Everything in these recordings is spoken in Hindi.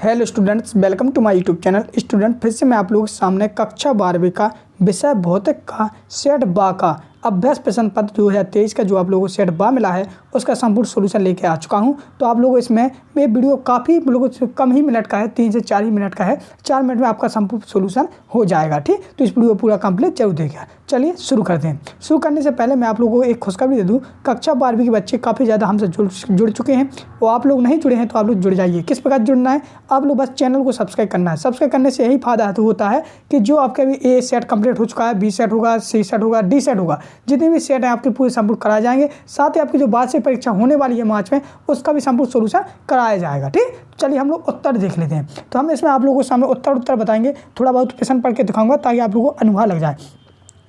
Hello students, welcome to my YouTube channel. Student, फिर से मैं आप लोगों के सामने कक्षा 12वीं का विषय भौतिक का सेट बा का अभ्यास प्रश्न पत्र 2023 का जो आप लोगों को सेट बा मिला है उसका संपूर्ण सोल्यूशन लेके आ चुका हूं। तो आप लोगों इसमें ये वीडियो काफ़ी लोगों से कम ही मिनट का है, 3 से 4 ही मिनट का है। 4 मिनट में आपका संपूर्ण सोल्यूशन हो जाएगा। ठीक, तो इस वीडियो पूरा कंप्लीट जरूर देखिए। चलिए शुरू करते हैं। शुरू करने से पहले मैं आप लोगों को एक खुशखबरी दे दूँ। कक्षा 12वीं के बच्चे काफ़ी ज़्यादा हमसे जुड़ चुके हैं। वो आप लोग नहीं जुड़े हैं तो आप लोग जुड़ जाइए। किस प्रकार जुड़ना है, आप लोग बस चैनल को सब्सक्राइब करना है। सब्सक्राइब करने से यही फायदा होता है कि जो आपका भी ए सेट कंप्लीट हो चुका है, बी सेट होगा, सी सेट होगा, डी सेट होगा, जितने भी सेट हैं आपके पूरे संपूर्ण कराए जाएंगे। साथ ही आपकी जो वार्षिक परीक्षा होने वाली है मार्च में, उसका भी संपूर्ण सोल्यूशन कराया जाएगा। ठीक, चलिए हम लोग उत्तर देख लेते हैं। तो हम इसमें आप लोगों को सामने उत्तर बताएंगे। थोड़ा बहुत प्रश्न पढ़ के दिखाऊंगा ताकि आप लोगों को अनुभव लग जाए।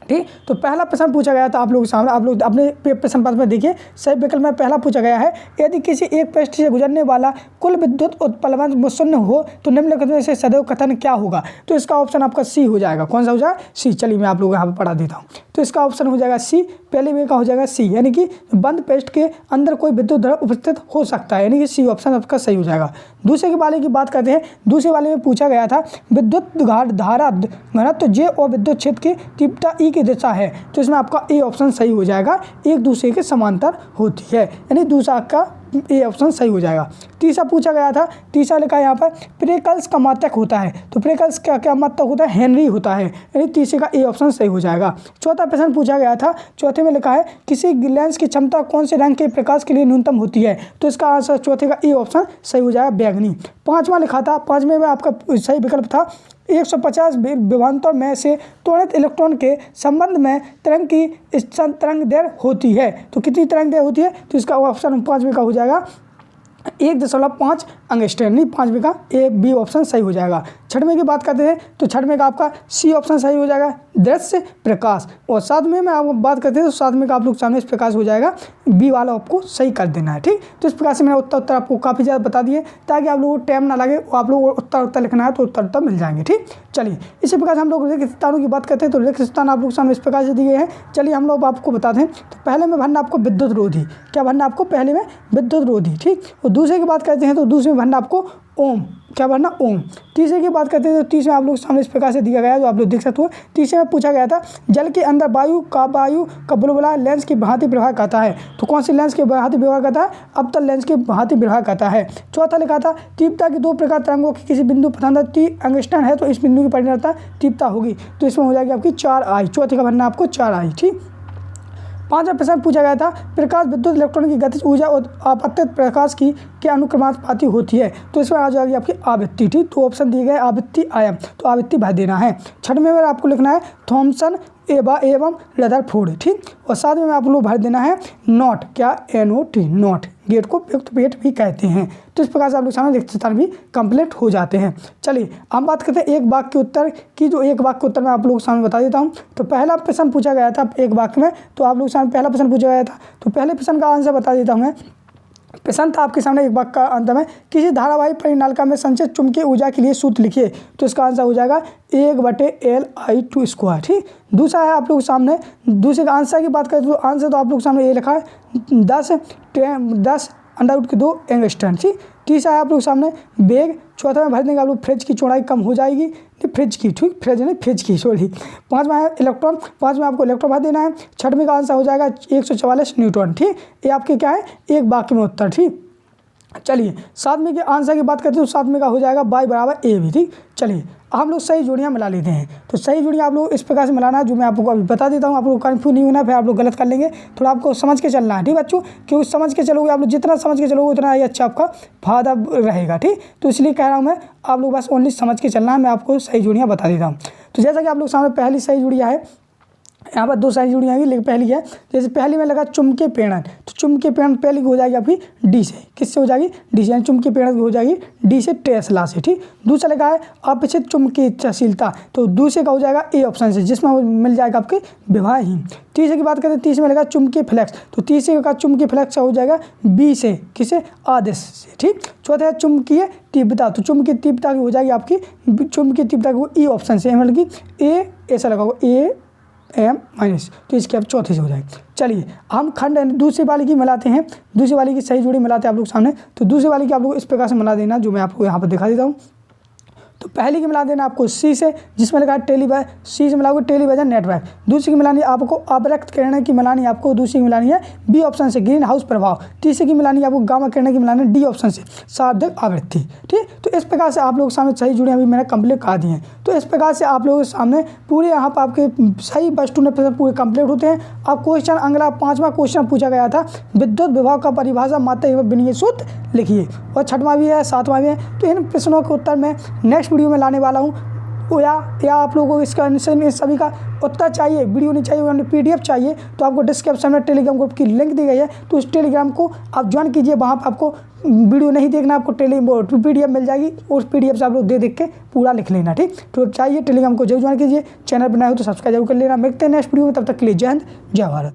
ठीक, तो पहला प्रश्न पूछा गया था आप लोगों के सामने। आप लोग अपने प्रश्न पत्र में देखिए, सही विकल्प में पहला पूछा गया है, यदि किसी एक पृष्ठ से गुजरने वाला कुल विद्युत उत्प्लवन शून्य हो तो निम्नलिखित में से सदैव कथन क्या होगा। तो इसका ऑप्शन आपका सी हो जाएगा। कौन सा हो जाएगा? सी। चलिए मैं आप लोगों को यहाँ पर पढ़ा देता हूँ। तो इसका ऑप्शन हो जाएगा सी। पहले में का हो जाएगा सी, यानी कि बंद पृष्ठ के अंदर कोई विद्युत धारा उपस्थित हो सकता है, यानी कि सी ऑप्शन आपका सही हो जाएगा। दूसरे के वाले की बात करते हैं। दूसरे वाले में पूछा गया था, विद्युत धारा घनत्व जे और विद्युत क्षेत्र की तीव्रता ई की दिशा है। तो इसमें आपका ए ऑप्शन सही हो जाएगा। एक दूसरे के समांतर होती है, यानी दूसरा का ए ऑप्शन सही हो जाएगा। तीसरा पूछा गया था, तीसरा लिखा है यहाँ पर, प्रेकल्स का मात्रक होता है। तो प्रेकल्स का क्या मात्रक होता है? हेनरी होता है, यानी तीसरे का ए ऑप्शन सही हो जाएगा। चौथा प्रश्न पूछा गया था, चौथे में लिखा है, किसी लेंस की क्षमता कौन से रंग के प्रकाश के लिए न्यूनतम होती है। तो इसका आंसर चौथे का ए ऑप्शन सही हो जाएगा, बैगनी। पांचवा लिखा था, पांचवें में आपका सही विकल्प था, 150 विभवांतर में से त्वरित इलेक्ट्रॉन के संबंध में तरंग की तरंग दैर्घ्य होती है। तो कितनी तरंग दैर्घ्य होती है? तो इसका ऑप्शन पांचवें का हो जाएगा 1.5 एंगस्ट्रॉम, नहीं पांचवें का ए बी ऑप्शन सही हो जाएगा। छठवें की बात करते हैं तो छठवें का आपका सी ऑप्शन सही हो जाएगा, दृश्य प्रकाश। और सातवें में आप बात करते हैं तो सातवें का आप लोग सामने इस प्रकार हो जाएगा, बी वाला आपको सही कर देना है। ठीक, तो इस प्रकार से मैंने उत्तर आपको काफ़ी ज़्यादा बता दिए ताकि आप लोगों को टाइम ना लगे। आप लोग उत्तर लिखना है तो उत्तर मिल जाएंगे। ठीक, चलिए इसी प्रकार से हम लोग रिक्त स्थानों की बात करते हैं। तो रिक्त स्थान आप लोग सामने इस प्रकार से दिए हैं। चलिए हम लोग आपको बताते हैं। तो पहले में भरना आपको विद्युत रोधी, क्या भरना आपको? पहले में विद्युत रोधी। ठीक, और दूसरे की बात करते हैं तो दूसरे में भरना आपको ओम, क्या भरना? ओम। तीसरे की बात करते हैं तो तीसरे में आप लोग सामने इस प्रकार से दिया गया है, जो आप लोग देख सकते हो। तीसरे में पूछा गया था, जल के अंदर वायु का बुलबुला लेंस की भांति व्यवहार करता है। तो कौन सी लेंस के भांति व्यवहार करता है? अवतल लेंस के भांति व्यवहार करता है। चौथा लिखा था, तीव्रता की 2 प्रकार तरंगों की किसी बिंदु पर 30 एंगस्ट्रॉम है तो इस बिंदु की परिणता तीव्रता होगी। तो इसमें हो जाएगी आपकी 4 आई। चौथे का भरना आपको 4 आई। ठीक, पांचवा प्रश्न पूछा गया था, प्रकाश विद्युत इलेक्ट्रॉन की गतिज ऊर्जा और आपतित प्रकाश की क्या अनुक्रमानुपाती होती है। तो इसमें आ जाएगी आपकी आवृत्ति। ठीक, तो ऑप्शन दिए गए आवृत्ति आयाम, तो आवृत्ति भर देना है। छठवें में आपको लिखना है थॉमसन एवं रदरफोर्ड। ठीक, और सातवें में आप लोग भर देना है नॉट, क्या? NOT, not. गेट को युक्त पेट भी कहते हैं। तो इस प्रकार से आप लोग सामने रिक्त स्थान भी कंप्लीट हो जाते हैं। चलिए हम बात करते हैं एक वाक्य के उत्तर की। जो एक वाक्य के उत्तर मैं आप लोगों के सामने बता देता हूँ। तो पहला प्रश्न पूछा गया था एक वाक्य में, तो आप लोग सामने पहला प्रश्न पूछा गया था। तो पहले प्रश्न का आंसर बता देता हूँ मैं। प्रश्न था आपके सामने एक वाक्य का अंत में, किसी धारावाहिक परिनालिका में संचित चुंबकीय ऊर्जा के लिए सूत्र लिखिए। तो इसका आंसर हो जाएगा 1/LI2²। ठीक, दूसरा है आप लोग सामने, दूसरे का आंसर की बात करें तो आंसर तो आप लोग सामने ये लिखा है 10 √2 एंगस्ट्रॉम। ठीक, तीसरा है आप लोग सामने वेग। चौथा में भर देंगे आप लोग फ्रिज की चौड़ाई कम हो जाएगी, फ्रिज की, ठीक, फ्रिज नहीं फ्रिज की, सॉरी। पाँचवा है इलेक्ट्रॉन, पाँच में आपको इलेक्ट्रॉन भर देना है। छठवें का आंसर हो जाएगा 144 न्यूटन। ठीक, ये आपके क्या है? एक वाक्य में उत्तर। ठीक, चलिए सातवें के आंसर की बात करते हैं तो सातवें का हो जाएगा y = AB। ठीक, चलिए हम लोग सही जोड़ियाँ मिला लेते हैं। तो सही जोड़ियाँ आप लोग इस प्रकार से मिलाना है, जो मैं आपको अभी बता देता हूँ। आप लोग कन्फ्यूज नहीं होना, फिर आप लोग गलत कर लेंगे। थोड़ा आपको समझ के चलना है। ठीक बच्चों, क्योंकि समझ के चलोगे आप लोग, जितना समझ के चलोगे उतना ही अच्छा आपका फायदा रहेगा। ठीक, तो इसलिए कह रहा हूँ मैं, आप लोग बस ओनली समझ के चलना है। मैं आपको सही जोड़ियाँ बता देता हूँ। तो जैसा कि आप लोग सामने पहली सही जोड़ियाँ है, यहाँ पर 2 सारी जुड़ी आएगी, लेकिन पहली है, जैसे पहली में लगा चुंबकीय प्रेरण। तो चुंबकीय प्रेरण पहली की हो जाएगी आपकी डी से। किससे हो जाएगी? डी से, यानी चुंबकीय प्रेरण की हो जाएगी डी से, टेस्ला से। ठीक, दूसरा लगा है अपेक्षित चुंबकीयशीलता। तो दूसरे का हो जाएगा ए ऑप्शन से, जिसमें मिल जाएगा आपके विवाहहीन। तीसरे की बात करें, तीसरे में लगा चुंबकीय फ्लक्स। तो तीसरे का चुंबकीय फ्लक्स हो जाएगा बी से, किसे? आदेश से। ठीक, चौथा है चुंबकीय तीव्रता। तो चुंबकीय तीव्रता की हो जाएगी आपकी, चुंबकीय तीव्रता की ई ऑप्शन से, मतलब कि ए ऐसा लगा होगा, ए AM माइनस, तो इसकी अब चौथे से हो जाएगी। चलिए हम खंड दूसरी वाली की मिलाते हैं, दूसरी वाली की सही जोड़ी मिलाते हैं आप लोग सामने। तो दूसरी वाली की आप लोग इस प्रकार से मिला देना, जो मैं आपको यहाँ पर दिखा देता हूँ। तो पहली की मिला देना आपको सी से, जिसमें लगा टेलीविजन, सी से मिलाओगे टेलीविजन नेटवर्क। दूसरी की मिलानी आपको अवरक्त किरण की मिलानी, आपको दूसरी की मिलानी है बी ऑप्शन से ग्रीन हाउस प्रभाव। तीसरी की मिलानी आपको गामा किरण की मिलानी डी ऑप्शन से सार्धक आवृत्ति। ठीक, तो इस प्रकार से आप लोग सामने सही जुड़े अभी मैंने कंप्लीट करा दिए हैं। तो इस प्रकार से आप लोगों के सामने पूरे यहाँ पर आपके सही वस्तु ने पूरे कंप्लीट होते हैं। अब क्वेश्चन अगला 5वां क्वेश्चन पूछा गया था, विद्युत विभाग का परिभाषा मात्रा एवं विनिमय सूत्र लिखिए। और 6वां भी है, 7वां भी है। तो इन प्रश्नों के उत्तर मैं नेक्स्ट वीडियो में लाने वाला हूँ। या आप लोगों को इसका सभी का उत्तर चाहिए, वीडियो नहीं चाहिए, PDF चाहिए, तो आपको डिस्क्रिप्शन में टेलीग्राम ग्रुप की लिंक दी गई है, तो उस टेलीग्राम को आप ज्वाइन कीजिए। वहाँ पर आपको वीडियो नहीं देखना, आपको PDF मिल जाएगी, उस PDF से आप लोग देख के पूरा लिख लेना। ठीक, तो चाहिए टेलीग्राम को जरूर ज्वाइन कीजिए। चैनल बनाए हो तो सब्सक्राइब जरूर कर लेना। मिलते हैं नेक्स्ट वीडियो में, तब तक के लिए जय हिंद जय भारत।